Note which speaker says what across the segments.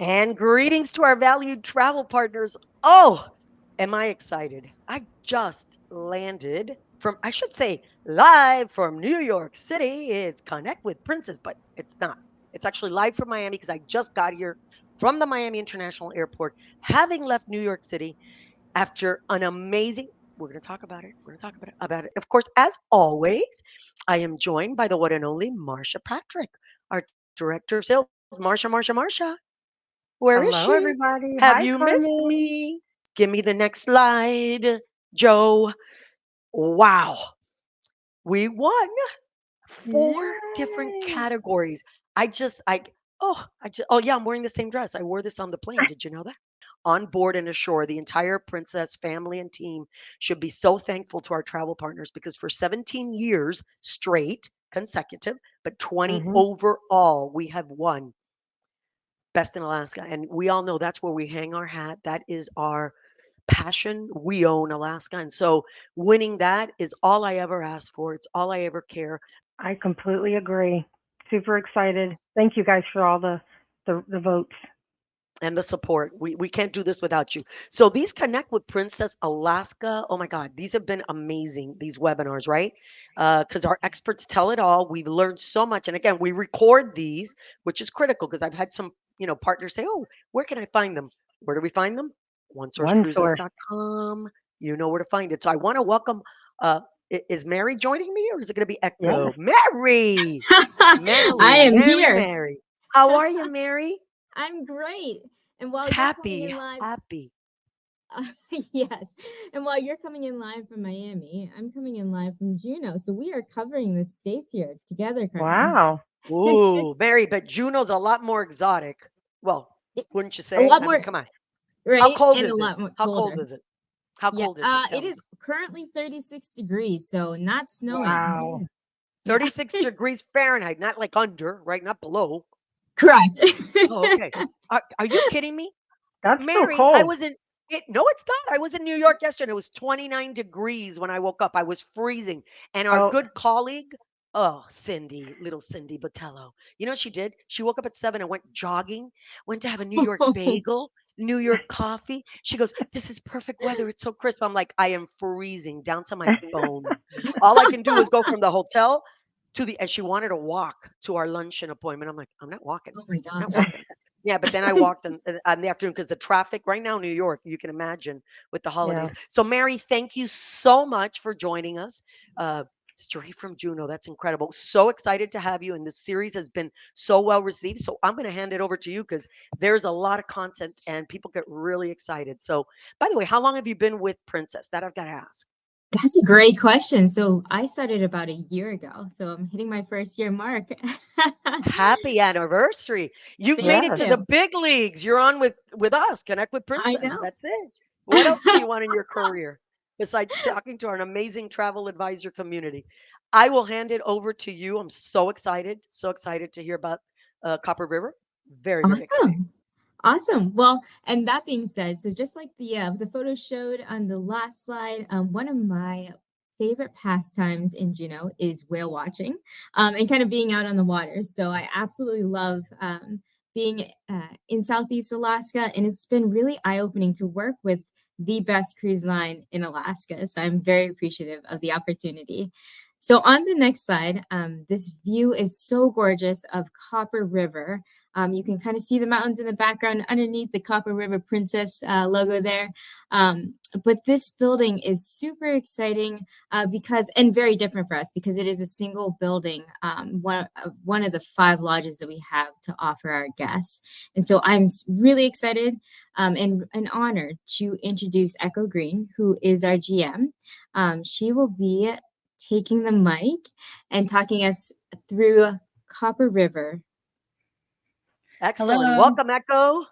Speaker 1: And greetings to our valued travel partners. Oh, am I excited? I just landed from, I should say, live from New York City. It's Connect with Princess, but it's not. It's actually live from Miami because I just got here from the Miami International Airport, having left New York City after an amazing. We're going to talk about it. We're going to talk about it. Of course, as always, I am joined by the one and only Marsha Patrick, our director of sales. Marsha. Where is
Speaker 2: Hello,
Speaker 1: she?
Speaker 2: everybody.
Speaker 1: Have
Speaker 2: Hi,
Speaker 1: you missed
Speaker 2: Carmen.
Speaker 1: me? Give me the next slide, Joe. Wow. We won four different
Speaker 2: Yay.
Speaker 1: categories. Oh yeah, I'm wearing the same dress. I wore this on the plane. Did you know that? On board and ashore, the entire Princess family and team should be so thankful to our travel partners because for 17 years straight, consecutive, but 20
Speaker 2: hmm
Speaker 1: overall, we have won Best in Alaska. And we all know that's where we hang our hat. That is our passion. We own Alaska. And so winning that is all I ever ask for. It's all I ever care.
Speaker 2: I completely agree. Super excited. Thank you guys for all the votes.
Speaker 1: And the support. We can't do this without you. So these Connect with Princess Alaska, oh my God, these have been amazing, these webinars, right? Because our experts tell it all. We've learned so much. And again, we record these, which is critical because I've had some, partners say, oh, where can I find them? Where do we find them?
Speaker 2: One source.
Speaker 1: OneSourceCruises.com. You know where to find it. So I want to welcome, uh, is Mary joining me or is it going to be
Speaker 2: Yes.
Speaker 1: Echo? Mary,
Speaker 3: I am here.
Speaker 1: Mary. How are you, Mary?
Speaker 3: I'm great. And while you're coming
Speaker 1: Happy,
Speaker 3: in live,
Speaker 1: happy.
Speaker 3: uh, yes. And while you're coming in live from Miami, I'm coming in live from Juneau. So we are covering the states here together, Carmen.
Speaker 2: Wow.
Speaker 1: Ooh, very, but Juneau's a lot more exotic. Well, wouldn't you
Speaker 3: A
Speaker 1: say?
Speaker 3: lot
Speaker 1: I mean,
Speaker 3: more,
Speaker 1: come on. How
Speaker 3: right?
Speaker 1: cold
Speaker 3: And a
Speaker 1: is it?
Speaker 3: lot more
Speaker 1: How cold
Speaker 3: colder.
Speaker 1: is it? How
Speaker 3: Yeah.
Speaker 1: cold is it? Tell
Speaker 3: It
Speaker 1: me.
Speaker 3: is currently 36 degrees, so not snowing.
Speaker 2: Wow.
Speaker 3: Yeah.
Speaker 1: 36 degrees Fahrenheit, not like under, right? Not below.
Speaker 3: Correct.
Speaker 1: Oh, okay. Are you kidding me?
Speaker 2: That's so
Speaker 1: Mary, I
Speaker 2: cold.
Speaker 1: was in it. No, it's not. I was in New York yesterday. It was 29 degrees when I woke up. I was freezing. And our
Speaker 2: Oh,
Speaker 1: good colleague, oh, Cindy, little Cindy Botello, you know what she did? She woke up at 7 and went jogging, went to have a New York bagel, New York coffee. She goes, this is perfect weather. It's so crisp. I'm like, I am freezing down to my bone. All I can do is go from the hotel to and she wanted to walk to our luncheon appointment. I'm like, I'm not walking.
Speaker 3: Oh my
Speaker 1: I'm not
Speaker 3: gosh.
Speaker 1: walking. Yeah, but then I walked in the afternoon because the traffic right now in New York, you can imagine with the
Speaker 2: yeah.
Speaker 1: holidays. So, Mary, thank you so much for joining us. Uh, Straight from Juneau. That's incredible. So excited to have you. And this series has been so well received. So, I'm going to hand it over to you because there's a lot of content and people get really excited. So, by the way, how long have you been with Princess? That I've got to ask.
Speaker 3: That's a great question. So I started about a year ago. So I'm hitting my first year mark.
Speaker 1: Happy anniversary. You've made
Speaker 3: Thank
Speaker 1: it
Speaker 2: Yes.
Speaker 1: to the
Speaker 3: you.
Speaker 1: big leagues. You're on with us. Connect with
Speaker 3: I
Speaker 1: Princess.
Speaker 3: know.
Speaker 1: That's it. What else do you want in your career besides talking to our amazing travel advisor community? I will hand it over to you. I'm so excited to hear about Copper River. Very, very excited.
Speaker 3: Awesome. Awesome. Well, and that being said, so just like the photo showed on the last slide, one of my favorite pastimes in Juneau is whale watching, and kind of being out on the water. So I absolutely love being in Southeast Alaska, and it's been really eye-opening to work with the best cruise line in Alaska. So I'm very appreciative of the opportunity. So on the next slide, this view is so gorgeous of Copper River. You can kind of see the mountains in the background underneath the Copper River Princess logo there. But this building is super exciting because, and very different for us because it is a single building, one of the 5 lodges that we have to offer our guests. And so I'm really excited and honored to introduce Echo Green, who is our GM. She will be taking the mic and talking us through Copper River.
Speaker 1: Excellent.
Speaker 4: Hello.
Speaker 1: Welcome, Echo.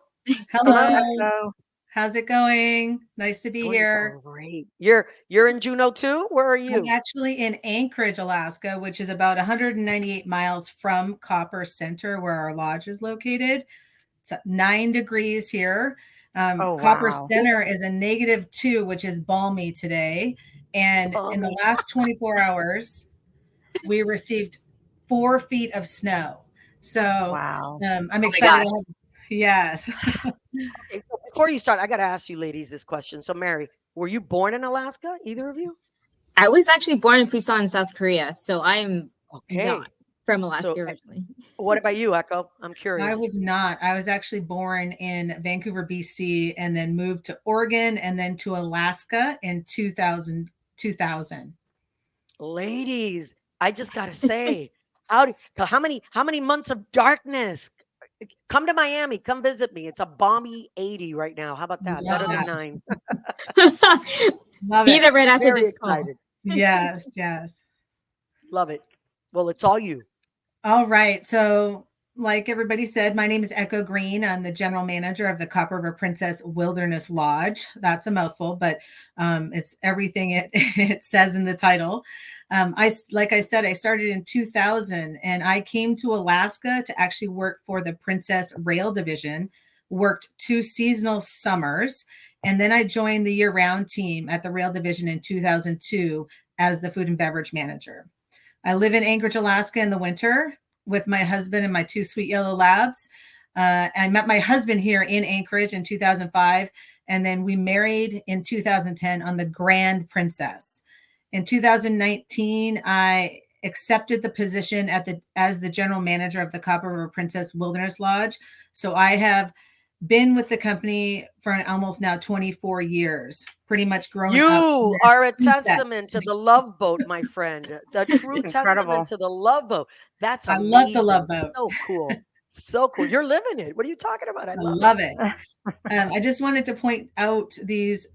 Speaker 2: Hello,
Speaker 4: Hello.
Speaker 2: Echo.
Speaker 4: How's it going? Nice to be
Speaker 1: Doing
Speaker 4: here.
Speaker 1: great. You're in Juneau too? Where are
Speaker 4: I'm
Speaker 1: you?
Speaker 4: actually in Anchorage, Alaska, which is about 198 miles from Copper Center, where our lodge is located. It's at 9 degrees here.
Speaker 2: Oh,
Speaker 4: Copper
Speaker 2: wow.
Speaker 4: Center is a -2, which is balmy today. And in the
Speaker 1: Balmy.
Speaker 4: last 24 hours, we received 4 feet of snow. So
Speaker 2: Wow.
Speaker 4: I'm
Speaker 3: Oh my
Speaker 4: excited.
Speaker 3: gosh.
Speaker 4: Yes.
Speaker 1: Okay, so before you start, I got to ask you ladies this question. So, Mary, were you born in Alaska, either of you?
Speaker 3: I was actually born in Busan, South Korea, so I'm not
Speaker 1: Okay.
Speaker 3: from
Speaker 1: So,
Speaker 3: Alaska originally.
Speaker 1: what about you, Echo? I'm
Speaker 4: I
Speaker 1: curious.
Speaker 4: was not. I was actually born in Vancouver, BC, and then moved to Oregon and then to Alaska in 2000.
Speaker 1: Ladies, I just got to say, how many months of darkness? Come to Miami, come visit me. It's a balmy 80 right now. How about that?
Speaker 4: Love
Speaker 1: Better than
Speaker 4: that.
Speaker 1: 9.
Speaker 4: Love
Speaker 3: Be
Speaker 4: it.
Speaker 3: there right after
Speaker 1: Very
Speaker 3: this call.
Speaker 1: excited.
Speaker 4: Yes, yes.
Speaker 1: Love it. Well, it's all you.
Speaker 4: All right. So, like everybody said, my name is Echo Green. I'm the general manager of the Copper River Princess Wilderness Lodge. That's a mouthful, but it's everything it, it says in the title. Like I said, I started in 2000 and I came to Alaska to actually work for the Princess Rail Division, worked 2 seasonal summers, and then I joined the year round team at the Rail Division in 2002 as the food and beverage manager. I live in Anchorage, Alaska in the winter with my husband and my 2 sweet yellow labs. I met my husband here in Anchorage in 2005, and then we married in 2010 on the Grand Princess. In 2019, I accepted the position as the general manager of the Copper River Princess Wilderness Lodge. So I have been with the company for almost now 24 years, pretty much growing up in
Speaker 1: You
Speaker 4: their
Speaker 1: are a
Speaker 4: sunsets.
Speaker 1: testament to the love boat, my friend. The true testament
Speaker 2: Incredible.
Speaker 1: to the love boat. That's
Speaker 4: I love the
Speaker 1: amazing.
Speaker 4: Love Boat.
Speaker 1: So cool. So cool. You're living it. What are you talking about? I
Speaker 4: I
Speaker 1: love it.
Speaker 4: love it. I just wanted to point out these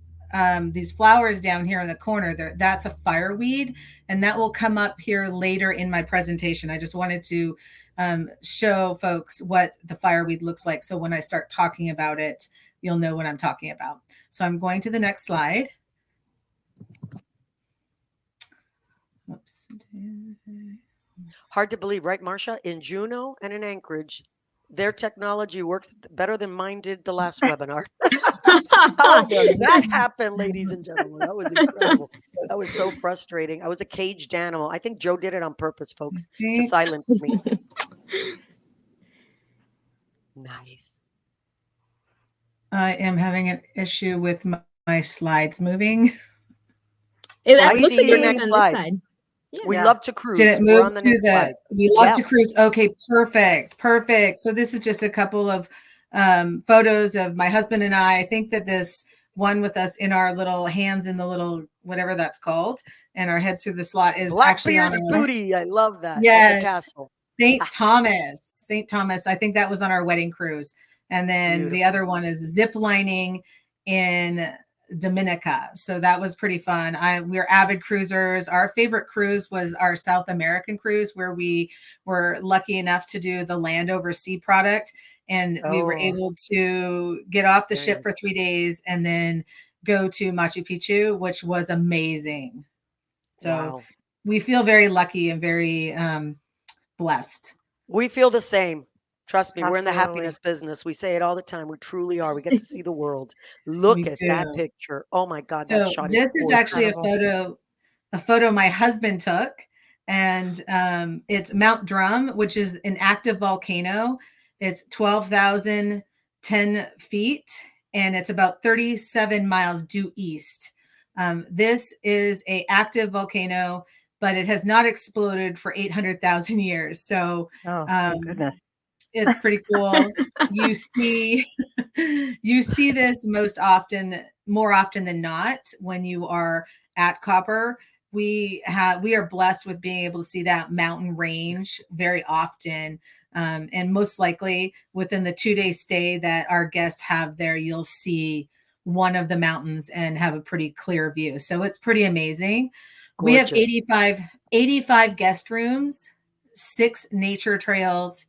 Speaker 4: flowers down here in the corner. That's a fireweed, and that will come up here later in my presentation. I just wanted to show folks what the fireweed looks like, so when I start talking about it, you'll know what I'm talking about. So I'm going to the next slide. Oops.
Speaker 1: Hard to believe, right, Marcia? In Juneau and in Anchorage, their technology works better than mine did the last webinar. How does that happen, ladies and gentlemen? That was incredible. That was so frustrating. I was a caged animal. I think Joe did it on purpose, folks, to
Speaker 4: Okay.
Speaker 1: silence me. Nice.
Speaker 4: I am having an issue with my slides moving.
Speaker 3: It
Speaker 1: I
Speaker 3: looks
Speaker 1: see
Speaker 3: like
Speaker 1: your
Speaker 3: it moved
Speaker 1: next
Speaker 3: on this
Speaker 1: slide.
Speaker 3: side. Yeah.
Speaker 1: We
Speaker 2: Yeah.
Speaker 1: love to
Speaker 4: Did
Speaker 1: cruise.
Speaker 4: it
Speaker 1: We're
Speaker 4: move
Speaker 1: on the
Speaker 4: to
Speaker 1: next slide.
Speaker 4: we love
Speaker 1: Yeah.
Speaker 4: to cruise? Okay, perfect. Perfect. So this is just a couple of photos of my husband and I. I think that this one with us in our little hands in the little, whatever that's called, and our heads through the slot is actually on
Speaker 1: Blackbeard
Speaker 4: our,
Speaker 1: booty. I love that at the
Speaker 4: yes,
Speaker 1: castle.
Speaker 4: St.
Speaker 1: Ah,
Speaker 4: Thomas. St. Thomas. I think that was on our wedding cruise. And then the
Speaker 1: beautiful.
Speaker 4: other one is zip lining in Dominica. So that was pretty fun. We're avid cruisers. Our favorite cruise was our South American cruise, where we were lucky enough to do the land over sea product. And we were
Speaker 2: Oh,
Speaker 4: able to get off the
Speaker 1: Very
Speaker 4: ship
Speaker 1: nice.
Speaker 4: for 3 days and then go to Machu Picchu, which was amazing. So
Speaker 1: Wow.
Speaker 4: we feel very lucky and very blessed.
Speaker 1: We feel the same. Trust me, we're in the
Speaker 2: absolutely.
Speaker 1: happiness business. We say it all the time. We truly are. We get to see the world. Look
Speaker 4: We
Speaker 1: at that
Speaker 4: do.
Speaker 1: picture. Oh my God, that
Speaker 4: So
Speaker 1: shot is
Speaker 4: this is
Speaker 1: gorgeous.
Speaker 4: actually
Speaker 2: Incredible.
Speaker 4: a photo my husband took, and it's Mount Drum, which is an active volcano. It's 12,010 feet, and it's about 37 miles due east. This is a active volcano, but it has not exploded for 800,000 years. So
Speaker 2: Oh, thank
Speaker 4: um,
Speaker 2: goodness.
Speaker 4: it's pretty cool. You see you see this more often than not when you are at Copper. We are blessed with being able to see that mountain range very often. And most likely within the 2 day stay that our guests have there, you'll see one of the mountains and have a pretty clear view. So it's pretty amazing. We have
Speaker 1: Gorgeous.
Speaker 4: 85 guest rooms, 6 nature trails.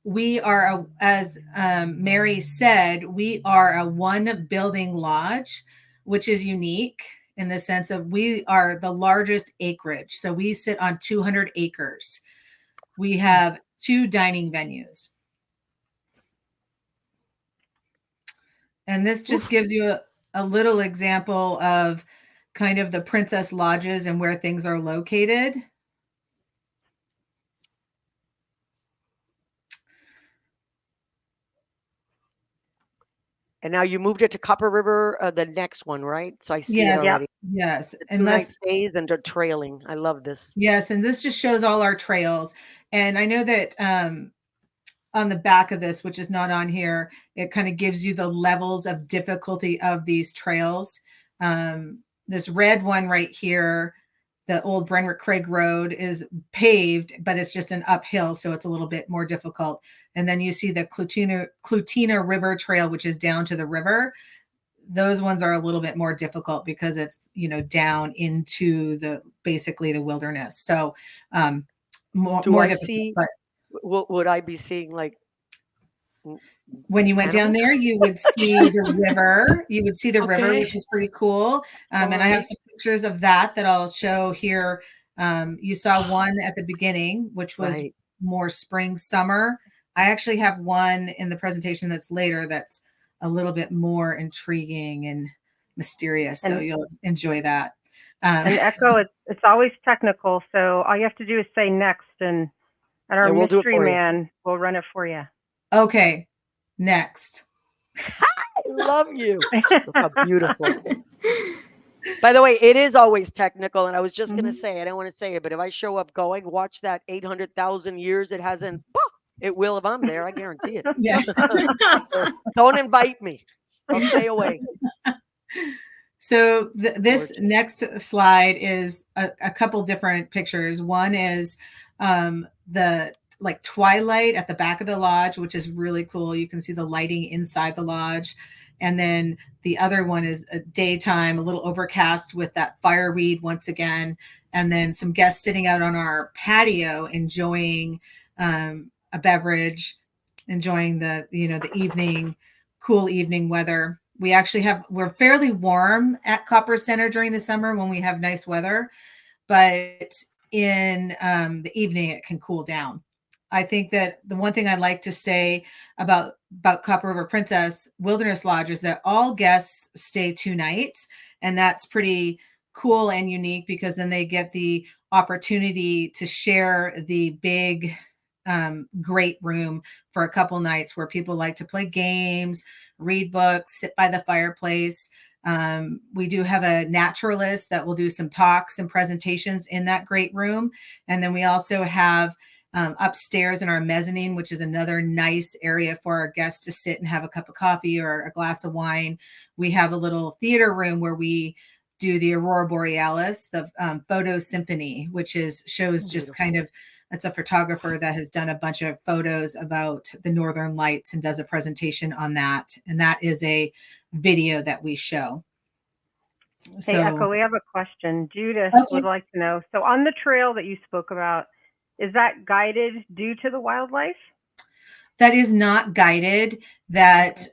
Speaker 4: We are, as Mary said, we are a one building lodge, which is unique in the sense of we are the largest acreage. So we sit on 200 acres. We have 2 dining venues. And this just
Speaker 1: Oof.
Speaker 4: gives you a little example of kind of the princess lodges and where things are located.
Speaker 1: And now you moved it to Copper River, the next one, right? So I see it
Speaker 4: Yes,
Speaker 2: Yep.
Speaker 1: already.
Speaker 4: yes.
Speaker 1: The
Speaker 4: And
Speaker 1: 2 night
Speaker 4: let's
Speaker 1: stays and the trailing. I love this.
Speaker 4: Yes, and this just shows all our trails. And I know that on the back of this, which is not on here, it kind of gives you the levels of difficulty of these trails. This red one right here, the old Brentwood Craig Road, is paved, but it's just an uphill, so it's a little bit more difficult. And then you see the Clutina River Trail, which is down to the river. Those ones are a little bit more difficult because it's, down into basically the wilderness. So
Speaker 1: Do
Speaker 4: more
Speaker 1: I
Speaker 4: difficult.
Speaker 1: see,
Speaker 4: But
Speaker 1: would I be seeing like
Speaker 4: when you went down
Speaker 1: animals?
Speaker 4: there, you would see the river. You would see the river,
Speaker 1: Okay.
Speaker 4: which is pretty cool.
Speaker 1: All
Speaker 4: And I have
Speaker 1: right.
Speaker 4: some pictures of that I'll show here. You saw one at the beginning, which was
Speaker 1: Right.
Speaker 4: more spring, summer. I actually have one in the presentation that's later that's a little bit more intriguing and mysterious. So
Speaker 2: And
Speaker 4: you'll enjoy that. Um,
Speaker 2: and Echo, it's always technical, so all you have to do is say next, and our
Speaker 1: And we'll do it
Speaker 2: mystery
Speaker 1: for you.
Speaker 2: man will run it for you.
Speaker 4: okay, next.
Speaker 1: I love you. Look how beautiful. By the way, it is always technical, and I was just gonna
Speaker 2: Mhm.
Speaker 1: say, I don't want to say it, but if I show up going, watch that 800,000 years it hasn't. It will if I'm there. I guarantee it.
Speaker 4: Yeah.
Speaker 1: So don't invite me. I'll stay away.
Speaker 4: So this
Speaker 1: Gorgeous.
Speaker 4: next slide is a couple different pictures. One is the like twilight at the back of the lodge, which is really cool. You can see the lighting inside the lodge. And then the other one is a daytime, a little overcast with that fireweed once again. And then some guests sitting out on our patio enjoying a beverage, enjoying the evening, cool evening weather. We're fairly warm at Copper Center during the summer when we have nice weather, but in the evening it can cool down. I think that the one thing I'd like to say about Copper River Princess Wilderness Lodge is that all guests stay 2 nights, and that's pretty cool and unique because then they get the opportunity to share the big great room for a couple nights where people like to play games, read books, sit by the fireplace. We do have a naturalist that will do some talks and presentations in that great room. And then we also have upstairs in our mezzanine, which is another nice area for our guests to sit and have a cup of coffee or a glass of wine. We have a little theater room where we do the Aurora Borealis, the photo symphony, which shows just
Speaker 1: Beautiful.
Speaker 4: kind of, it's a photographer that has done a bunch of photos about the Northern Lights and does a presentation on that. And that is a video that we show.
Speaker 2: Hey,
Speaker 4: So,
Speaker 2: Echo, we have a question. Judith would
Speaker 4: okay.
Speaker 2: like to know. So on the trail that you spoke about, is that guided due to the wildlife?
Speaker 4: That is not guided. That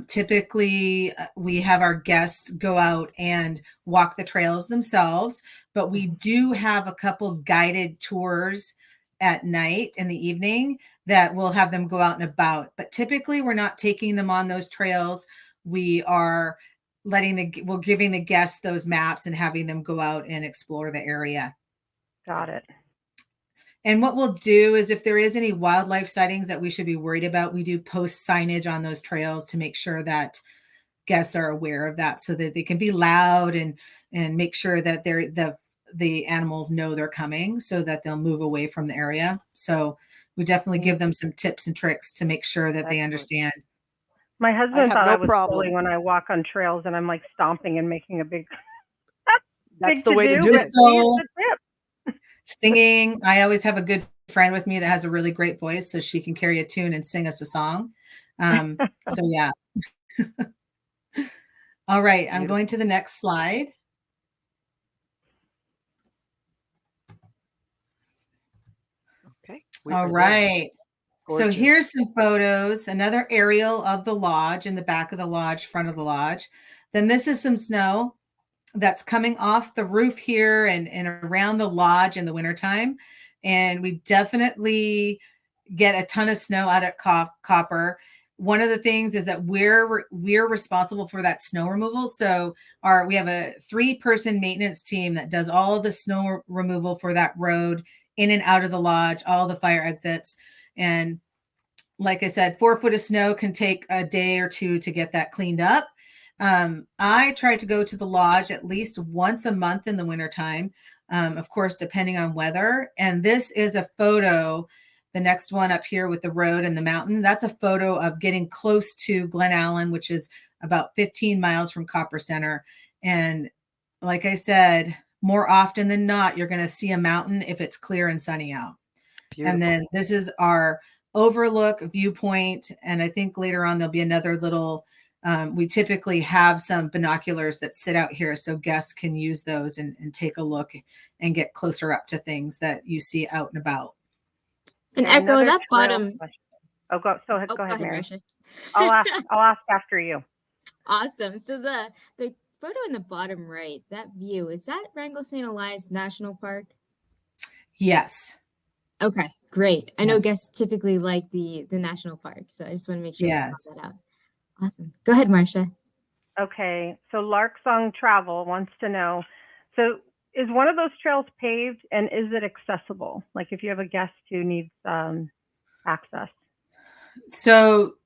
Speaker 4: typically we have our guests go out and walk the trails themselves, but we do have a couple guided tours at night in the evening that we'll have them go out and about. But typically we're not taking them on those trails. We are we're giving the guests those maps and having them go out and explore the area.
Speaker 2: Got it.
Speaker 4: And what we'll do is if there is any wildlife sightings that we should be worried about, we do post signage on those trails to make sure that guests are aware of that so that they can be loud and make sure that the animals know they're coming so that they'll move away from the area. So we definitely give them some tips and tricks to make sure that they
Speaker 1: Excellent.
Speaker 4: understand.
Speaker 2: My
Speaker 1: I
Speaker 2: husband
Speaker 1: have
Speaker 2: thought I
Speaker 1: no
Speaker 2: was
Speaker 1: problem.
Speaker 2: silly when I walk on trails and I'm like stomping and making a big
Speaker 1: That's
Speaker 2: big
Speaker 1: the
Speaker 2: to
Speaker 1: way to
Speaker 2: do,
Speaker 1: do
Speaker 2: but
Speaker 1: it.
Speaker 2: see, it's
Speaker 4: Whistle,
Speaker 2: a tip.
Speaker 4: singing. I always have a good friend with me that has a really great voice, so she can carry a tune and sing us a song. So yeah. All right, I'm going to the next slide.
Speaker 1: Okay.
Speaker 4: All right. So
Speaker 1: Gorgeous.
Speaker 4: here's some photos, another aerial of the lodge in the back of the lodge, front of the lodge. Then this is some snow that's coming off the roof here and around the lodge in the wintertime. And we definitely get a ton of snow out at Copper. One of the things is that we're responsible for that snow removal. So we have a 3-person maintenance team that does all of the snow removal for that road in and out of the lodge, all the fire exits. And like I said, 4 foot of snow can take a day or two to get that cleaned up. I try to go to the lodge at least once a month in the wintertime, of course, depending on weather. And this is a photo, the next one up here with the road and the mountain. That's a photo of getting close to Glen Allen, which is about 15 miles from Copper Center. And like I said, more often than not, you're going to see a mountain if it's clear and sunny out.
Speaker 1: Beautiful.
Speaker 4: And then this is our overlook viewpoint. And I think later on, there'll be another little, we typically have some binoculars that sit out here so guests can use those and take a look and get closer up to things that you see out and about.
Speaker 3: And
Speaker 2: Okay,
Speaker 3: Echo,
Speaker 2: another
Speaker 3: that
Speaker 2: trail
Speaker 3: bottom.
Speaker 2: question. Oh, go ahead,
Speaker 3: Oh,
Speaker 2: go ahead, Mary.
Speaker 3: Marcia.
Speaker 2: I'll ask after you.
Speaker 3: Awesome. So the photo in the bottom right, that view, is that Wrangell-St. Elias National Park?
Speaker 4: Yes.
Speaker 3: Okay, great. I know
Speaker 4: Yeah.
Speaker 3: guests typically like the national park, so I just want to make sure to
Speaker 4: Yes.
Speaker 3: call that out. Awesome. Go ahead, Marcia.
Speaker 2: Okay, so Lark Song Travel wants to know, so is one of those trails paved and is it accessible? Like if you have a guest who needs access?
Speaker 4: So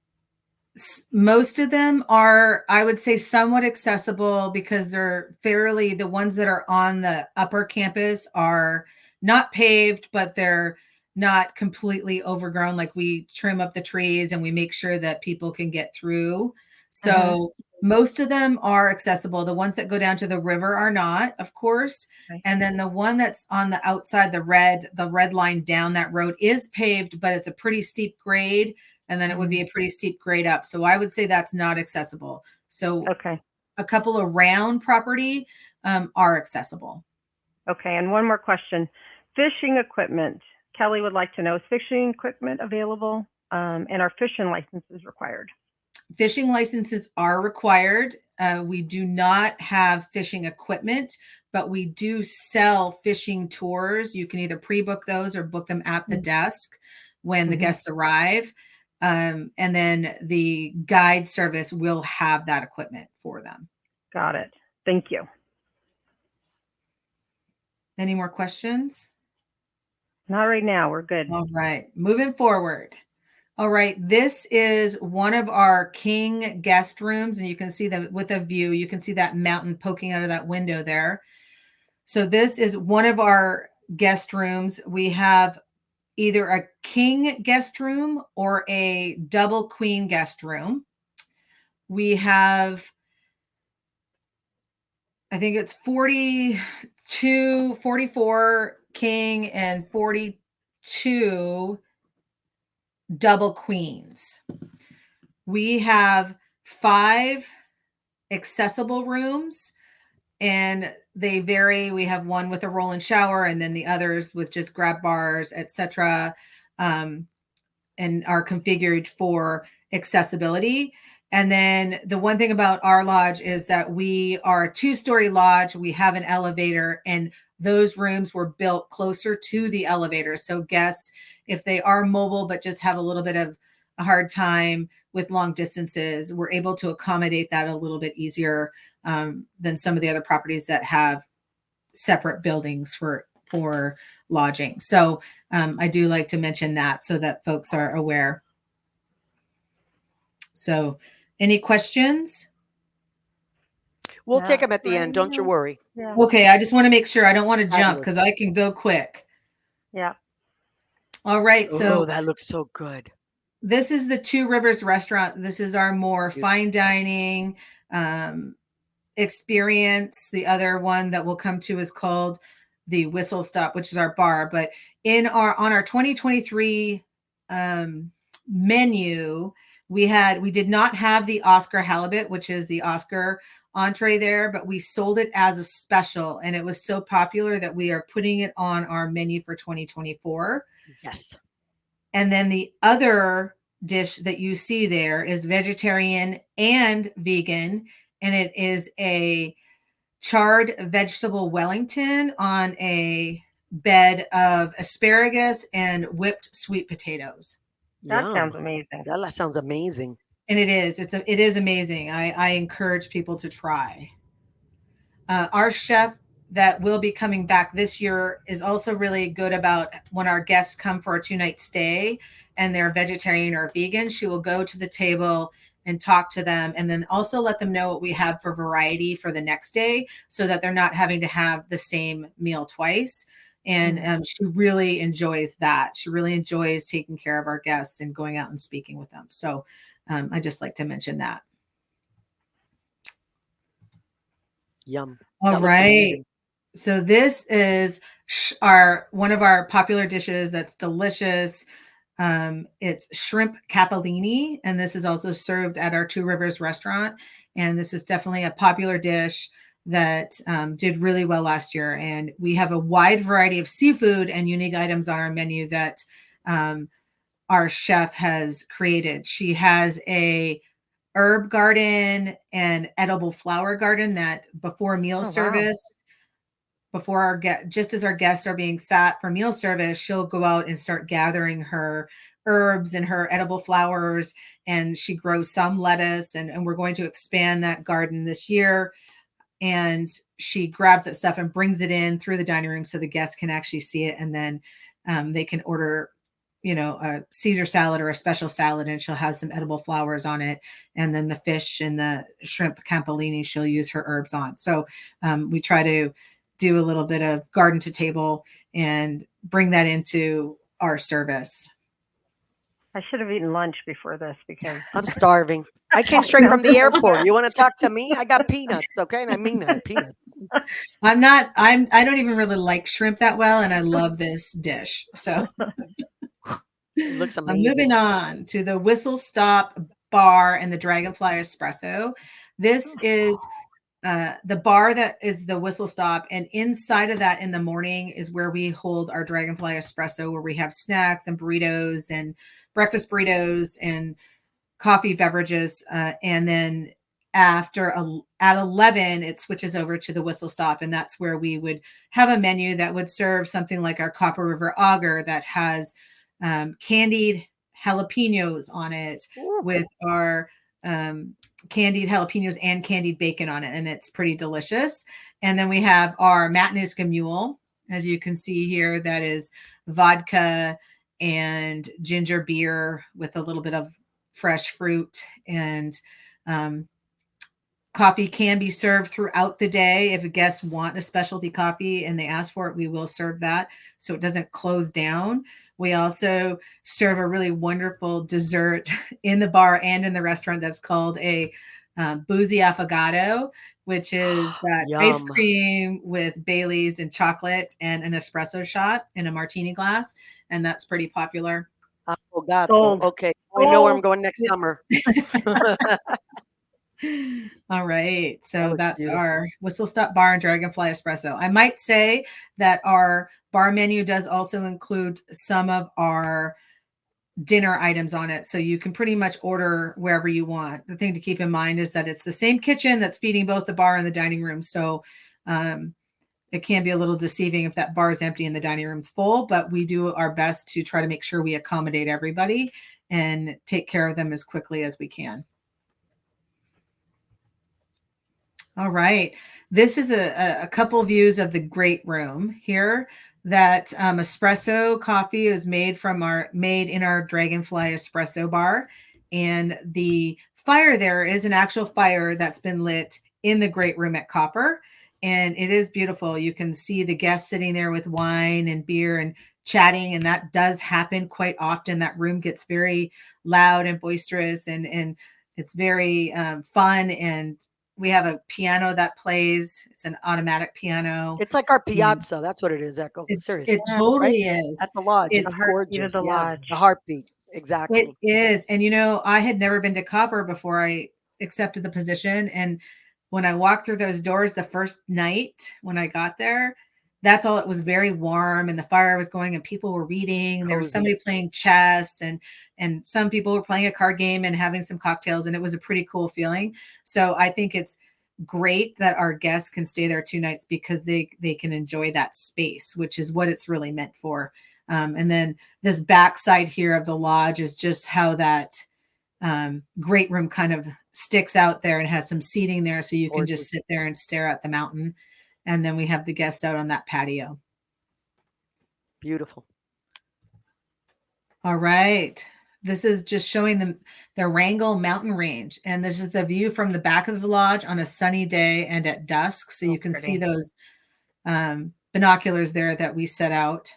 Speaker 4: most of them are, I would say, somewhat accessible because they're fairly, the ones that are on the upper campus are not paved, but they're not completely overgrown. Like we trim up the trees and we make sure that people can get through. So most of them are accessible. The ones that go down to the river are not, of course.
Speaker 2: Okay.
Speaker 4: And then the one that's on the outside, the red line down that road is paved, but it's a pretty steep grade. And then it would be a pretty steep grade up. So I would say that's not accessible. So
Speaker 2: Okay.
Speaker 4: a couple around property are accessible.
Speaker 2: Okay, and one more question. Fishing equipment. Kelly would like to know, is fishing equipment available and are fishing licenses required?
Speaker 4: Fishing licenses are required. We do not have fishing equipment, but we do sell fishing tours. You can either pre-book those or book them at the desk when the guests arrive. And then the guide service will have that equipment for them.
Speaker 2: Got it. Thank you.
Speaker 4: Any more questions?
Speaker 2: Not right now. We're good.
Speaker 4: All right, moving forward. All right, this is one of our king guest rooms, and you can see that with a view. You can see that mountain poking out of that window there. So this is one of our guest rooms. We have either a king guest room or a double queen guest room. We have, I think it's 44 king and 42 double queens. We have 5 accessible rooms and they vary. We have one with a roll-in shower and then the others with just grab bars, etc. And are configured for accessibility. And then the one thing about our lodge is that we are a 2-story lodge. We have an elevator and those rooms were built closer to the elevator. So guests, if they are mobile but just have a little bit of a hard time with long distances, we're able to accommodate that a little bit easier than some of the other properties that have separate buildings for lodging. So I do like to mention that so that folks are aware. So any questions?
Speaker 1: We'll take them at the end. Don't you worry.
Speaker 2: Yeah.
Speaker 4: Okay, I just want to make sure. I don't want to jump because I can go quick.
Speaker 2: Yeah.
Speaker 4: All right. So
Speaker 1: that looks so good.
Speaker 4: This is the Two Rivers restaurant. This is our more fine dining experience. The other one that we'll come to is called the Whistle Stop, which is our bar. But on our 2023 menu, we did not have the Oscar halibut, which is the Oscar entree there, but we sold it as a special, and it was so popular that we are putting it on our menu for 2024.
Speaker 1: Yes.
Speaker 4: And then the other dish that you see there is vegetarian and vegan, and it is a charred vegetable Wellington on a bed of asparagus and whipped sweet potatoes.
Speaker 2: That
Speaker 1: Yum.
Speaker 2: sounds amazing.
Speaker 1: That sounds amazing.
Speaker 4: And it is. It is amazing. I encourage people to try. Our chef that will be coming back this year is also really good about when our guests come for a 2-night stay and they're vegetarian or vegan, she will go to the table and talk to them, and then also let them know what we have for variety for the next day so that they're not having to have the same meal twice. And she really enjoys that. She really enjoys taking care of our guests and going out and speaking with them. So I just like to mention that.
Speaker 1: Yum.
Speaker 4: All
Speaker 1: That looks
Speaker 4: right.
Speaker 1: amazing.
Speaker 4: So this is our one of our popular dishes that's delicious. It's shrimp capellini, and this is also served at our Two Rivers restaurant. And this is definitely a popular dish that did really well last year. And we have a wide variety of seafood and unique items on our menu that our chef has created. She has a herb garden and edible flower garden that before meal
Speaker 2: Oh, wow.
Speaker 4: service, before our just as our guests are being sat for meal service, she'll go out and start gathering her herbs and her edible flowers, and she grows some lettuce, and we're going to expand that garden this year. And she grabs that stuff and brings it in through the dining room so the guests can actually see it, and then they can order, you know, a Caesar salad or a special salad, and she'll have some edible flowers on it. And then the fish and the shrimp capellini, she'll use her herbs on. So we try to do a little bit of garden to table and bring that into our service.
Speaker 2: I should have eaten lunch before this because
Speaker 1: I'm starving. I came straight from the airport. You want to talk to me? I got peanuts, okay? And I mean that, peanuts.
Speaker 4: I don't even really like shrimp that well, and I love this dish. So
Speaker 1: It looks
Speaker 4: I'm moving
Speaker 1: amazing.
Speaker 4: on to the Whistle Stop Bar and the Dragonfly Espresso. This is the bar that is the Whistle Stop, and inside of that in the morning is where we hold our Dragonfly Espresso, where we have snacks and burritos and breakfast burritos and coffee beverages. And then at 11, it switches over to the Whistle Stop, and that's where we would have a menu that would serve something like our Copper River Auger that has candied jalapenos on it,
Speaker 1: Ooh.
Speaker 4: with our candied jalapenos and candied bacon on it, and it's pretty delicious. And then we have our Matanuska Mule, as you can see here, that is vodka and ginger beer with a little bit of fresh fruit. And coffee can be served throughout the day. If guests want a specialty coffee and they ask for it, we will serve that so it doesn't close down. We also serve a really wonderful dessert in the bar and in the restaurant that's called a boozy affogato, which is that ice
Speaker 1: Yum.
Speaker 4: cream with Bailey's and chocolate and an espresso shot in a martini glass. And that's pretty popular.
Speaker 1: Affogato.
Speaker 2: Sold.
Speaker 1: Okay. I know where I'm
Speaker 2: Sold.
Speaker 1: going next summer.
Speaker 4: All right.
Speaker 1: That
Speaker 4: So
Speaker 1: looks
Speaker 4: that's
Speaker 1: beautiful.
Speaker 4: our Whistle Stop Bar and Dragonfly Espresso. I might say that our bar menu does also include some of our dinner items on it. So you can pretty much order wherever you want. The thing to keep in mind is that it's the same kitchen that's feeding both the bar and the dining room. So it can be a little deceiving if that bar is empty and the dining room's full, but we do our best to try to make sure we accommodate everybody and take care of them as quickly as we can. All right. This is a couple views of the great room here. That espresso coffee is made in our Dragonfly espresso bar. And the fire there is an actual fire that's been lit in the great room at Copper. And it is beautiful. You can see the guests sitting there with wine and beer and chatting. And that does happen quite often. That room gets very loud and boisterous, and it's very fun. And we have a piano that plays. It's an automatic piano.
Speaker 1: It's like our
Speaker 4: And
Speaker 1: piazza. That's what it is, Echo. Seriously,
Speaker 4: it
Speaker 2: Yeah,
Speaker 1: right?
Speaker 4: totally is.
Speaker 1: At the lodge.
Speaker 4: It's
Speaker 1: It's
Speaker 2: the heartbeat of
Speaker 1: gorgeous.
Speaker 2: the
Speaker 1: Yeah.
Speaker 2: lodge.
Speaker 1: The heartbeat.
Speaker 4: it
Speaker 1: Exactly.
Speaker 4: is. And you know, I had never been to Copper before I accepted the position. And when I walked through those doors the first night when I got there, that's all. It was very warm, and the fire was going, and people were reading, and there was
Speaker 1: Cozy.
Speaker 4: somebody playing chess, and some people were playing a card game and having some cocktails, and it was a pretty cool feeling. So I think it's great that our guests can stay there 2 nights because they can enjoy that space, which is what it's really meant for. And then this backside here of the lodge is just how that great room kind of sticks out there and has some seating there, so you can just
Speaker 1: Gorgeous.
Speaker 4: sit there and stare at the mountain. And then we have the guests out on that patio.
Speaker 1: Beautiful.
Speaker 4: All right. This is just showing the Wrangell mountain range. And this is the view from the back of the lodge on a sunny day and at dusk. So you can see those binoculars there that we set out.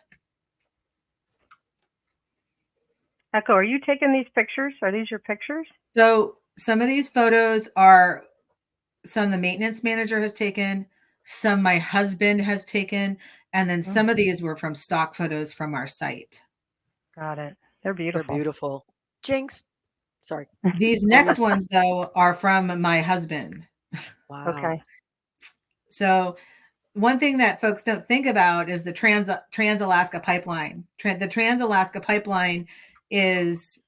Speaker 2: Echo, are you taking these pictures? Are these your pictures?
Speaker 4: So some of these photos are some the maintenance manager has taken, some my husband has taken, and then some of these were from stock photos from our site.
Speaker 2: Got it. They're beautiful.
Speaker 1: They're beautiful. Jinx. Sorry.
Speaker 4: These next ones, though, are from my husband.
Speaker 1: Wow.
Speaker 2: Okay.
Speaker 4: So one thing that folks don't think about is the Trans-Alaska Pipeline. The Trans-Alaska Pipeline is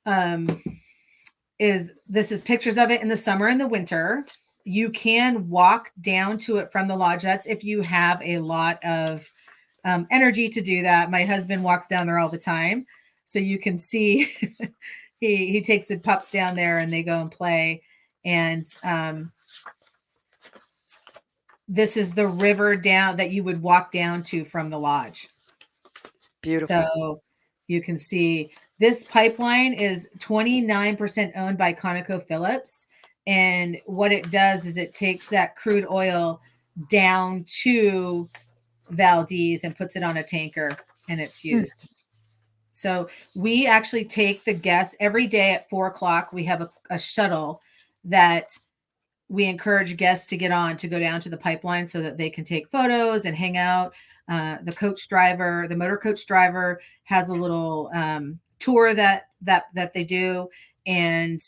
Speaker 4: this is pictures of it in the summer and the winter. You can walk down to it from the lodge. That's if you have a lot of energy to do that. My husband walks down there all the time. So you can see he takes the pups down there and they go and play. And this is the river down that you would walk down to from the lodge.
Speaker 1: Beautiful.
Speaker 4: So you can see this pipeline is 29% owned by ConocoPhillips. And what it does is it takes that crude oil down to Valdez and puts it on a tanker and it's used. So we actually take the guests every day at 4:00. We have a shuttle that we encourage guests to get on to go down to the pipeline so that they can take photos and hang out. The motor coach driver has a little tour that they do. And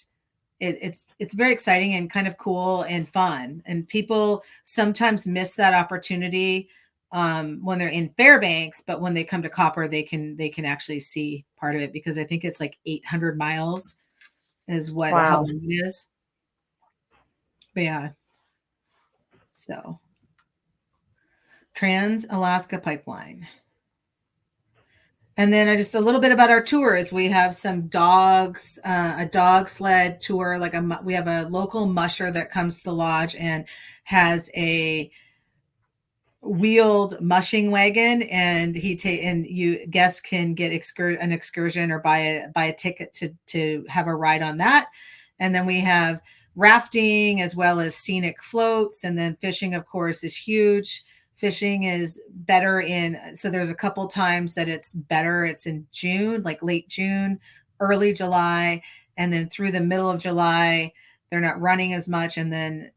Speaker 4: it's very exciting and kind of cool and fun. And people sometimes miss that opportunity when they're in Fairbanks, but when they come to Copper, they can actually see part of it because I think it's like 800 miles is how long it is. But yeah, so Trans-Alaska Pipeline. And then just a little bit about our tours. We have some dogs, a dog sled tour. We have a local musher that comes to the lodge and has a wheeled mushing wagon, and guests can get an excursion or buy a ticket to have a ride on that. And then we have rafting as well as scenic floats, and then fishing, of course, is huge. Fishing is better so there's a couple times that it's better. It's in June, like late June, early July, and then through the middle of July, they're not running as much. And then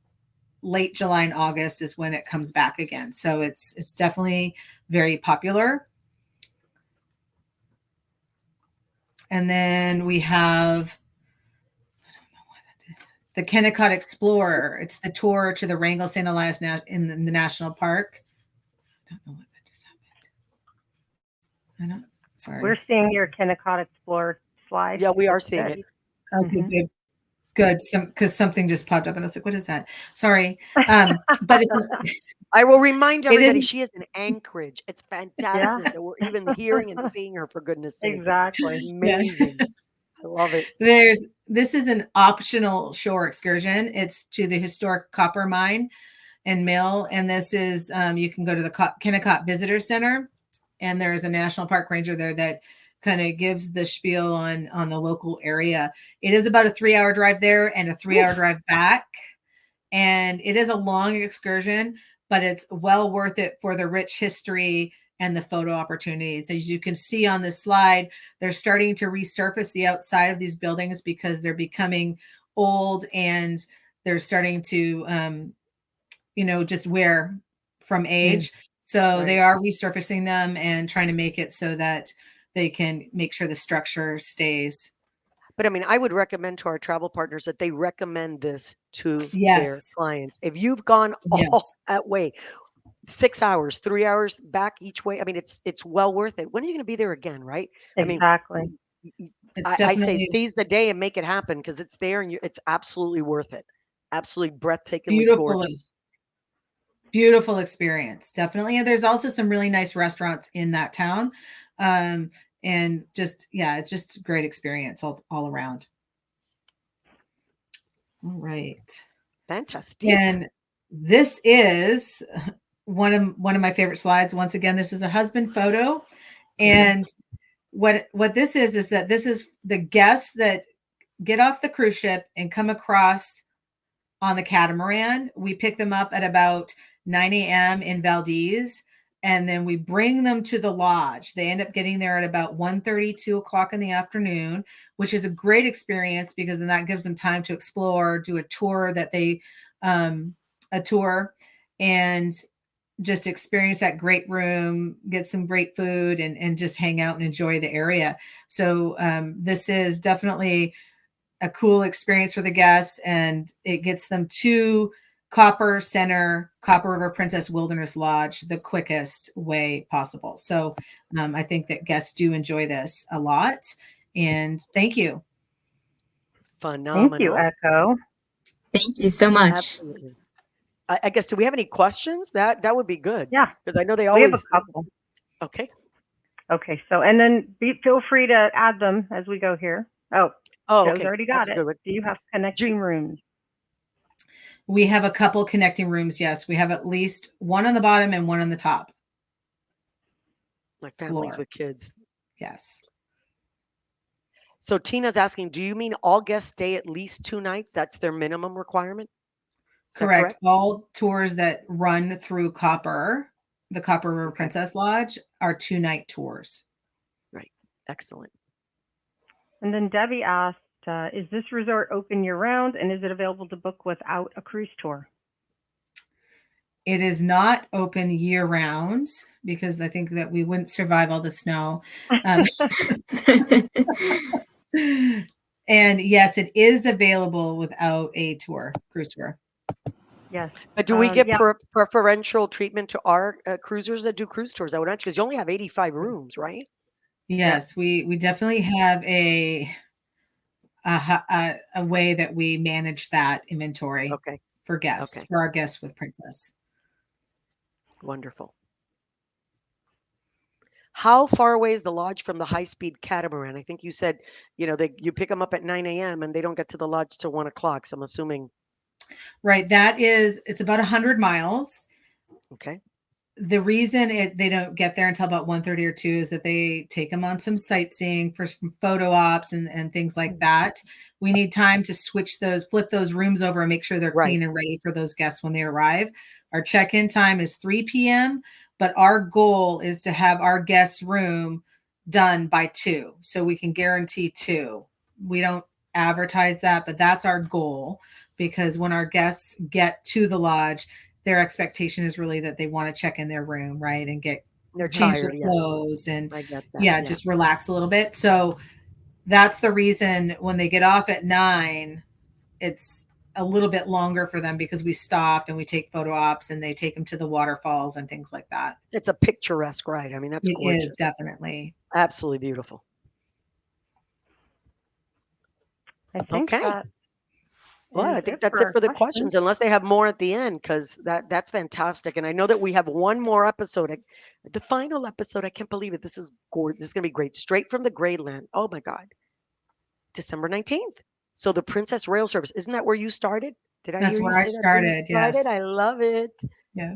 Speaker 4: late July and August is when it comes back again. So it's definitely very popular. And then we have the Kennecott Explorer. It's the tour to the Wrangell-St. Elias in the national park. I don't know what that just happened. Sorry.
Speaker 2: We're seeing your Kennecott Explorer slide.
Speaker 1: Yeah, we are seeing it.
Speaker 4: Okay, good. Because something just popped up and I was like, what is that? Sorry. But
Speaker 1: I will remind everybody she is in Anchorage. It's fantastic that we're even hearing and seeing her, for goodness sake.
Speaker 2: Exactly.
Speaker 1: Amazing. Yeah. I love it.
Speaker 4: This is an optional shore excursion. It's to the historic copper mine and mill. And this is, you can go to the Kennecott Visitor Center, and there's a national park ranger there that kind of gives the spiel on the local area. It is about a 3-hour drive there and a 3-hour drive back. And it is a long excursion, but it's well worth it for the rich history and the photo opportunities. As you can see on this slide, they're starting to resurface the outside of these buildings because they're becoming old and they're starting to, just wear from age. So They are resurfacing them and trying to make it so that they can make sure the structure stays.
Speaker 1: But I mean, I would recommend to our travel partners that they recommend this to their clients. If you've gone all that way, 6 hours, 3 hours back each way, I mean, it's well worth it. When are you going to be there again, right?
Speaker 2: Exactly.
Speaker 1: I mean, I say seize the day and make it happen because it's there and it's absolutely worth it. Absolutely breathtakingly gorgeous.
Speaker 4: Beautiful experience, definitely. And there's also some really nice restaurants in that town. And it's just a great experience all around. All right.
Speaker 1: Fantastic.
Speaker 4: And this is one of my favorite slides. Once again, this is a husband photo, and what this is that this is the guests that get off the cruise ship and come across on the catamaran. We pick them up at about 9 a.m. in Valdez, and then we bring them to the lodge. They end up getting there at about 1:30, 2 o'clock in the afternoon, which is a great experience because then that gives them time to explore, do a tour a tour, and just experience that great room, get some great food, and just hang out and enjoy the area. So this is definitely a cool experience for the guests, and it gets them to Copper River Princess Wilderness Lodge the quickest way possible. So I think that guests do enjoy this a lot. And thank you.
Speaker 1: Phenomenal.
Speaker 2: Thank you, Echo.
Speaker 3: Thank you so much.
Speaker 1: Absolutely. I guess, do we have any questions? That would be good.
Speaker 2: Yeah.
Speaker 1: Because I know they
Speaker 2: We have
Speaker 1: always.
Speaker 2: a couple.
Speaker 1: Okay.
Speaker 2: Okay, so and then feel free to add them as we go here. Oh,
Speaker 1: Oh,
Speaker 2: Joe's
Speaker 1: okay.
Speaker 2: already
Speaker 1: That's
Speaker 2: got
Speaker 1: a good
Speaker 2: it.
Speaker 1: one.
Speaker 2: Do you have connecting rooms?
Speaker 4: We have a couple connecting rooms. Yes, we have at least one on the bottom and one on the top.
Speaker 1: Like families
Speaker 4: Floor.
Speaker 1: with kids.
Speaker 4: Yes.
Speaker 1: So Tina's asking, do you mean all guests stay at least 2 nights? That's their minimum requirement? Is that
Speaker 4: Correct. All tours that run through the Copper River
Speaker 1: Okay.
Speaker 4: Princess Lodge, are 2-night tours.
Speaker 1: Right. Excellent.
Speaker 2: And then Debbie asked, is this resort open year round, and is it available to book without a cruise tour?
Speaker 4: It is not open year round because I think that we wouldn't survive all the snow. And yes, it is available without a cruise tour.
Speaker 2: Yes.
Speaker 1: But do we get
Speaker 2: yeah.
Speaker 1: preferential treatment to our cruisers that do cruise tours? I would imagine, because you only have 85 rooms, right?
Speaker 4: Yes, we definitely have a way that we manage that inventory
Speaker 1: Okay.
Speaker 4: for guests,
Speaker 1: Okay.
Speaker 4: for our guests with Princess.
Speaker 1: Wonderful. How far away is the lodge from the high-speed catamaran? I think you said, you pick them up at 9 a.m. and they don't get to the lodge till 1 o'clock. So I'm assuming.
Speaker 4: Right. It's about 100 miles.
Speaker 1: Okay.
Speaker 4: The reason they don't get there until about 1:30 or 2 is that they take them on some sightseeing for some photo ops and things like that. We need time to flip those rooms over and make sure they're
Speaker 1: Right.
Speaker 4: clean and ready for those guests when they arrive. Our check-in time is 3 p.m., but our goal is to have our guest room done by 2. So we can guarantee 2. We don't advertise that, but that's our goal, because when our guests get to the lodge, their expectation is really that they want to check in their room, right, and
Speaker 1: They're
Speaker 4: change
Speaker 1: tired.
Speaker 4: their
Speaker 1: Yeah.
Speaker 4: clothes and
Speaker 1: I get that.
Speaker 4: just relax a little bit. So that's the reason when they get off at 9, it's a little bit longer for them, because we stop and we take photo ops and they take them to the waterfalls and things like that.
Speaker 1: It's a picturesque ride. I mean, that's
Speaker 4: It
Speaker 1: gorgeous.
Speaker 4: is definitely
Speaker 1: Absolutely beautiful.
Speaker 2: I think
Speaker 1: Okay.
Speaker 2: that
Speaker 1: Well,
Speaker 2: is
Speaker 1: I think that's it
Speaker 2: our
Speaker 1: for the questions, unless they have more at the end, because that's fantastic. And I know that we have one more episode, the final episode. I can't believe it. This is gorgeous. This is going to be great. Straight from the Greyland. Oh my God. December 19th. So the Princess Rail Service, isn't that where you started? Did I
Speaker 4: that's
Speaker 1: hear you
Speaker 4: where
Speaker 1: say
Speaker 4: I
Speaker 1: that's
Speaker 4: started.
Speaker 1: where you started?
Speaker 4: Yes.
Speaker 1: I love it.
Speaker 4: Yeah.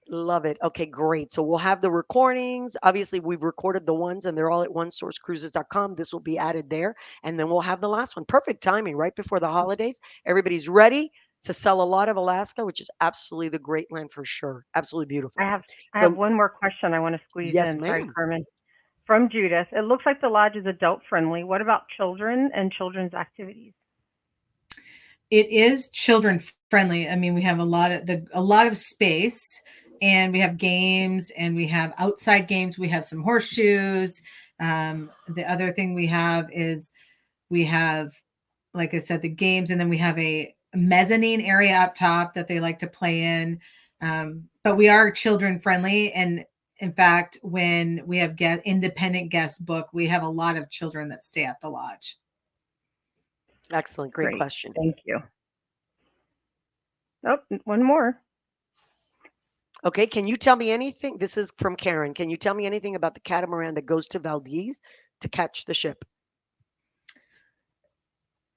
Speaker 1: Love it. Okay, great. So we'll have the recordings. Obviously, we've recorded the ones and they're all at onesourcecruises.com. This will be added there. And then we'll have the last one. Perfect timing right before the holidays. Everybody's ready to sell a lot of Alaska, which is absolutely the great land for sure. Absolutely beautiful.
Speaker 2: I
Speaker 1: So-
Speaker 2: have one more question I want to squeeze
Speaker 1: Yes,
Speaker 2: in. Sorry,
Speaker 1: ma'am.
Speaker 2: Carmen. From Judith, it looks like the lodge is adult friendly. What about children and children's activities?
Speaker 4: It is children friendly. I mean, we have a lot of space, and we have games, and we have outside games. We have some horseshoes. The other thing we have is we have, like I said, the games, and then we have a mezzanine area up top that they like to play in. But we are children friendly, and in fact, when we have independent guests book, we have a lot of children that stay at the lodge.
Speaker 1: Excellent. Great question.
Speaker 2: Thank you. Oh, one more.
Speaker 1: Okay, can you tell me anything? This is from Karen. Can you tell me anything about the catamaran that goes to Valdez to catch the ship?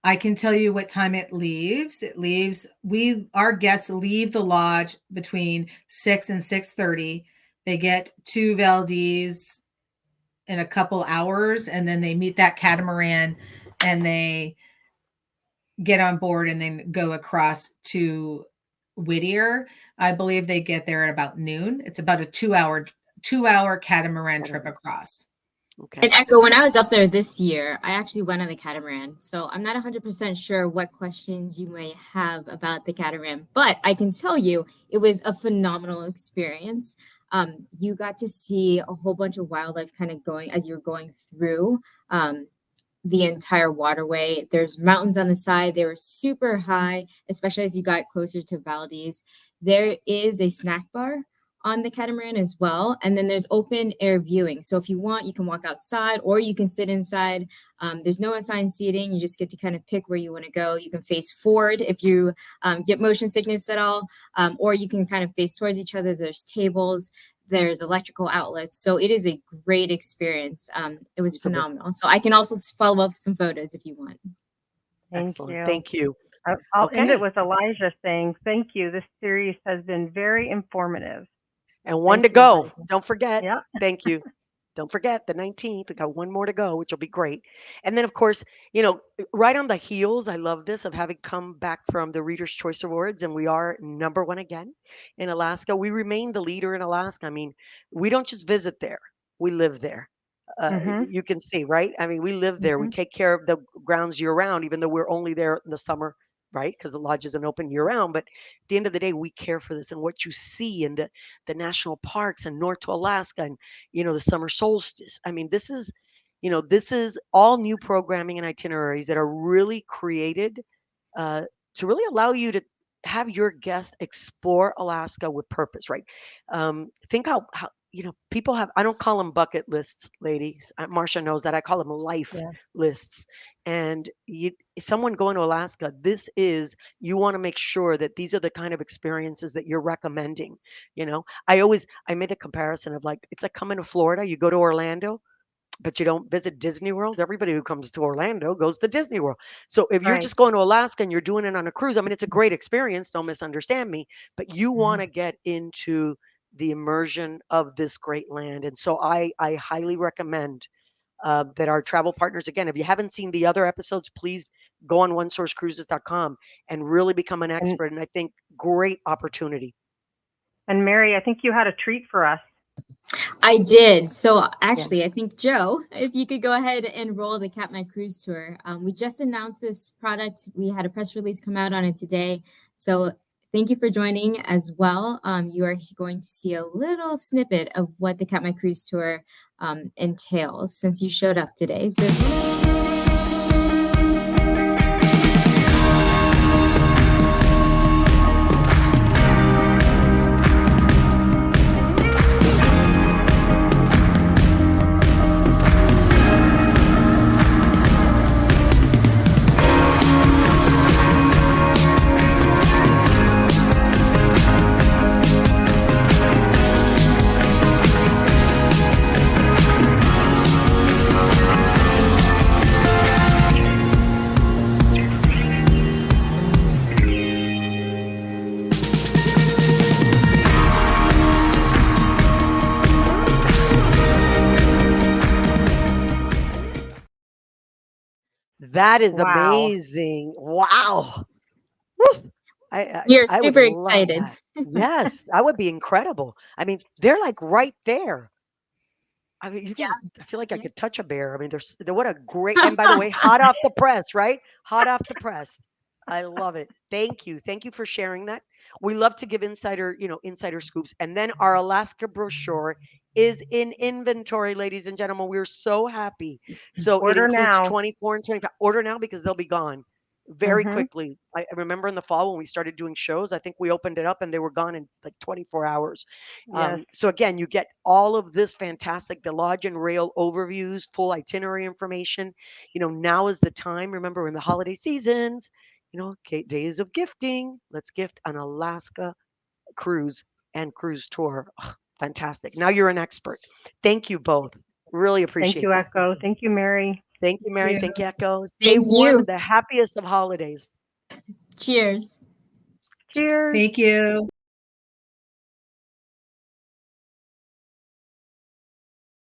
Speaker 4: I can tell you what time it leaves. It leaves our guests leave the lodge between 6 and 6:30. They get to Valdez in a couple hours, and then they meet that catamaran and they get on board and then go across to Whittier. I believe they get there at about noon. It's about a 2-hour catamaran trip across.
Speaker 3: And
Speaker 1: Okay.
Speaker 3: Echo, when I was up there this year, I actually went on the catamaran. So I'm not 100% sure what questions you may have about the catamaran, but I can tell you it was a phenomenal experience. You got to see a whole bunch of wildlife kind of going as you're going through. The entire waterway. There's mountains on the side. They were super high, especially as you got closer to Valdez. There is a snack bar on the catamaran as well. And then there's open air viewing. So if you want, you can walk outside or you can sit inside. There's no assigned seating. You just get to kind of pick where you want to go. You can face forward if you get motion sickness at all, or you can kind of face towards each other. There's tables, there's electrical outlets. So it is a great experience. It was
Speaker 1: So the
Speaker 3: phenomenal. So I can also follow up some photos if you want.
Speaker 2: Thank
Speaker 1: excellent.
Speaker 2: you.
Speaker 1: Thank you.
Speaker 2: I'll end it
Speaker 1: Okay.
Speaker 2: with Elijah saying, thank you. This series has been very informative.
Speaker 1: And one
Speaker 2: Thank
Speaker 1: to
Speaker 2: you,
Speaker 1: go.
Speaker 2: Elijah.
Speaker 1: Don't forget.
Speaker 2: Yeah.
Speaker 1: Thank you. Don't forget the 19th. We got one more to go, which will be great. And then, of course, you know, right on the heels, I love this of having come back from the Reader's Choice Awards, and we are number one again in Alaska. We remain the leader in Alaska. I mean, we don't just visit there, we live there.
Speaker 2: Mhm.
Speaker 1: You can see, right? I mean, we live there. We
Speaker 2: Mhm.
Speaker 1: take care of the grounds year round, even though we're only there in the summer, right? Because the lodge isn't open year round. But at the end of the day, we care for this. And what you see in the national parks and North to Alaska and, the summer solstice. I mean, this is all new programming and itineraries that are really created uh, to really allow you to have your guests explore Alaska with purpose, right? Think how people have. I don't call them bucket lists, ladies. Marcia knows that. I call them life
Speaker 2: Yeah.
Speaker 1: lists. And someone going to Alaska, this is you want to make sure that these are the kind of experiences that you're recommending. I made a comparison of like it's like coming to Florida. You go to Orlando but you don't visit Disney World. Everybody who comes to Orlando goes to Disney World. So if you're
Speaker 2: Right.
Speaker 1: just going to Alaska and you're doing it on a cruise, I mean, it's a great experience. Don't misunderstand me, but you want
Speaker 2: Mhm.
Speaker 1: to get into the immersion of this great land. And so I highly recommend that our travel partners, again, if you haven't seen the other episodes, please go on onesourcecruises.com and really become an
Speaker 2: And
Speaker 1: expert. And I think great opportunity.
Speaker 2: Mary, I think you had a treat for us.
Speaker 3: I did. So
Speaker 1: Yeah.
Speaker 3: actually, I think Joe, if you could go ahead and roll the Cap My Cruise tour. We just announced this product. We had a press release come out on it today. So thank you for joining as well. You are going to see a little snippet of what the Cap My Cruise tour entails since you showed up today. So
Speaker 1: That is
Speaker 2: Wow.
Speaker 1: amazing. Wow. Woo.
Speaker 3: we are
Speaker 1: I would
Speaker 3: super
Speaker 1: love
Speaker 3: excited.
Speaker 1: that. Yes, that would be incredible. I mean, they're like right there. I mean, you
Speaker 3: Yeah.
Speaker 1: can. I feel like I
Speaker 3: Yeah.
Speaker 1: could touch a bear. I mean, what a great. And by the way, hot off the press, right? Hot off the press. I love it. Thank you for sharing that. We love to give insider scoops. And then our Alaska brochure is in inventory, ladies and gentlemen. We're so happy. So it
Speaker 2: Order
Speaker 1: includes
Speaker 2: now.
Speaker 1: 24 and 25. Order now because they'll be gone very
Speaker 2: Mhm.
Speaker 1: quickly. I remember in the fall when we started doing shows, I think we opened it up and they were gone in like 24 hours.
Speaker 2: Yes.
Speaker 1: So again, you get all of this fantastic, the lodge and rail overviews, full itinerary information. Now is the time. Remember, in the holiday seasons, days of gifting. Let's gift an Alaska cruise and cruise tour. Ugh, fantastic. Now you're an expert. Thank you both. Really
Speaker 2: Thank
Speaker 1: appreciate
Speaker 2: you,
Speaker 1: that.
Speaker 2: Echo. Thank you, Mary.
Speaker 1: Thank you, Mary.
Speaker 4: Yeah.
Speaker 1: Thank you, Echo. Stay
Speaker 3: Thank
Speaker 1: warm
Speaker 3: you.
Speaker 1: and the happiest of holidays.
Speaker 3: Cheers.
Speaker 2: Cheers.
Speaker 4: Thank you.